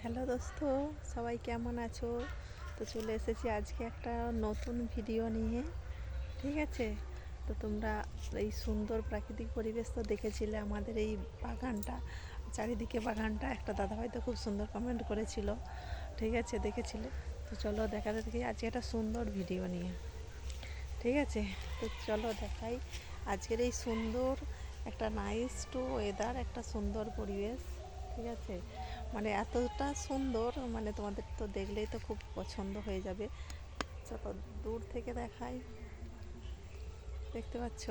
Hello দোস্ত, সবাই কেমন আছো? তো চলে এসেছি আজকে একটা নতুন ভিডিও নিয়ে। ঠিক আছে, তো তোমরা এই সুন্দর প্রাকৃতিক পরিবেশ তো দেখেছিলে, আমাদের এই বাগানটা, চারিদিকে বাগানটা। একটা দাদা হয়তো খুব সুন্দর কমেন্ট করেছিল, ঠিক আছে, দেখেছিলে। তো চলো দেখাতে দেখি আজকে একটা সুন্দর ভিডিও নিয়ে। ঠিক আছে, তো চলো দেখাই আজকের এই সুন্দর একটা নাইস টু ওয়েদার, একটা সুন্দর পরিবেশ। ঠিক আছে, মানে এতটা সুন্দর, মানে তোমাদের তো দেখলেই তো খুব পছন্দ হয়ে যাবে। চলো দূর থেকে দেখাই, দেখতে পাচ্ছ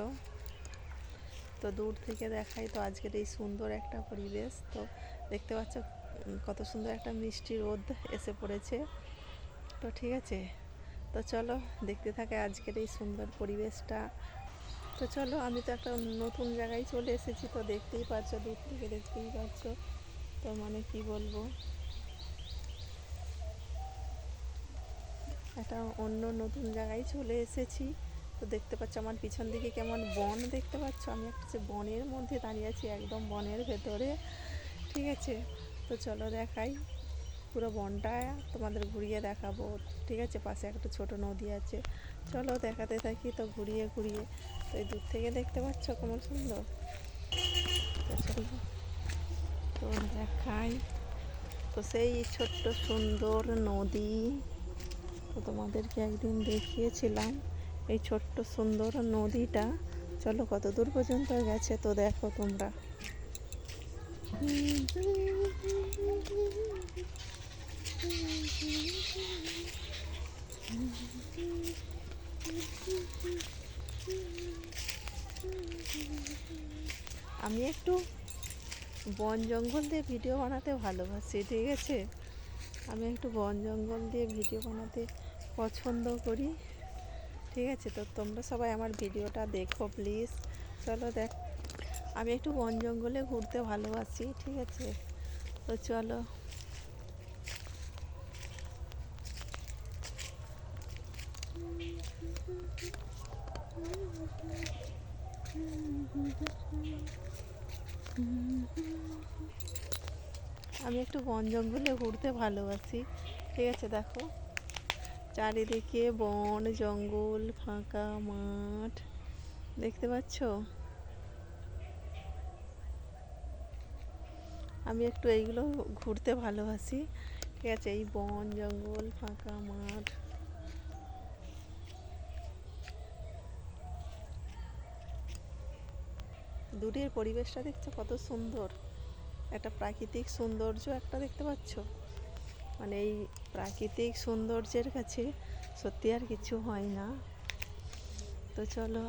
তো, দূর থেকে দেখাই তো আজকের এই সুন্দর একটা পরিবেশ। তো দেখতে পাচ্ছ কত সুন্দর একটা মিষ্টি রোদ এসে পড়েছে। তো ঠিক আছে, তো চলো দেখতে থাকে আজকের এই সুন্দর পরিবেশটা। তো চলো, আমি তো একটা নতুন জায়গায় চলে এসেছি, তো দেখতেই পাচ্ছ, দূর থেকে দেখতেই পাচ্ছ। তো মানে কি বলবো, একটা অন্য নতুন জায়গায় চলে এসেছি। তো দেখতে পাচ্ছ আমার পিছন দিকে কেমন বন দেখতে পাচ্ছ। আমি একটা যে বনের মধ্যে দাঁড়িয়ে আছি, একদম বনের ভেতরে। ঠিক আছে, তো চলো দেখাই পুরো বনটা, তোমাদের ঘুরিয়ে দেখাবো। ঠিক আছে, পাশে একটা ছোট নদী আছে, চলো দেখাতে থাকি। তো ঘুরিয়ে ঘুরিয়ে, তো এই দূর থেকে দেখতে পাচ্ছ কেমন সুন্দর। তো চলো তো দেখাই, তো সেই ছোট্ট সুন্দর নদী, তো তোমাদেরকে একদিন দেখিয়েছিলাম এই ছোট্ট সুন্দর নদীটা। চলো কত দূর পর্যন্ত গেছে তো দেখো তোমরা। আমি একটু বন জঙ্গল দিয়ে ভিডিও বানাতে ভালোবাসি। ঠিক আছে, আমি একটু বন জঙ্গল দিয়ে ভিডিও বানাতে পছন্দ করি। ঠিক আছে, তো তোমরা সবাই আমার ভিডিওটা দেখো প্লিজ। চলো দেখ, আমি একটু বন জঙ্গলে ঘুরতে ভালোবাসি। ঠিক আছে, তো চলো। আমি একটু বন জঙ্গলে ঘুরতে ভালোবাসি। ঠিক আছে, দেখো চারিদিকে বন জঙ্গল, ফাঁকা মাঠ, দেখতে পাচ্ছ। আমি একটু এইগুলো ঘুরতে ভালোবাসি। ঠিক আছে, এই বন জঙ্গল, ফাঁকা মাঠ, দূরের পরিবেশটা দেখছো কত সুন্দর, একটা প্রাকৃতিক সৌন্দর্য একটা দেখতে পাচ্ছ। মানে এই প্রাকৃতিক সৌন্দর্যের কাছে সত্যি আর কিছু হয় না। তো চলো,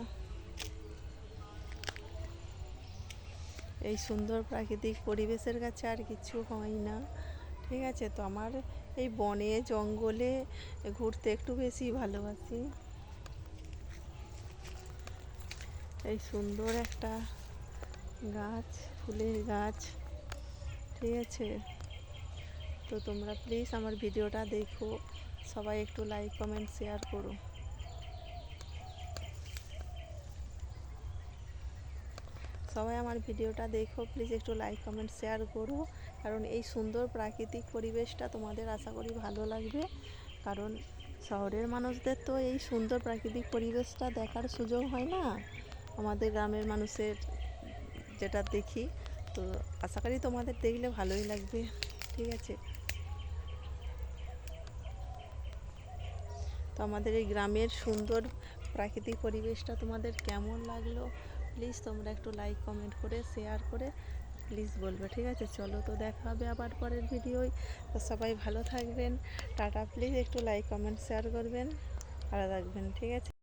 এই সুন্দর প্রাকৃতিক পরিবেশের কাছে আর কিছু হয় না। ঠিক আছে, তো আমার এই বনে জঙ্গলে ঘুরতে একটু বেশি ভালোবাসি। এই সুন্দর একটা গাছ, ফুলের গাছ। ঠিক আছে, তো তোমরা প্লিজ আমার ভিডিওটা দেখো, সবাই একটু লাইক কমেন্ট শেয়ার করো। সবাই আমার ভিডিওটা দেখো প্লিজ, একটু লাইক কমেন্ট শেয়ার করো, কারণ এই সুন্দর প্রাকৃতিক পরিবেশটা তোমাদের আশা করি ভালো লাগবে। কারণ শহরের মানুষদের তো এই সুন্দর প্রাকৃতিক পরিবেশটা দেখার সুযোগ হয় না, আমাদের গ্রামের মানুষের যেটা দেখি। তো আশা করি তোমাদের দেখলে ভালোই লাগবে। ঠিক আছে, তো আমাদের এই গ্রামের সুন্দর প্রাকৃতিক পরিবেশটা তোমাদের কেমন লাগলো প্লিজ তোমরা একটু লাইক কমেন্ট করে শেয়ার করে প্লিজ বলবে। ঠিক আছে, চলো তো দেখা হবে আবার পরের ভিডিওয়। তো সবাই ভালো থাকবেন, টাটা। প্লিজ একটু লাইক কমেন্ট শেয়ার করবেন, ভালো থাকবেন। ঠিক আছে।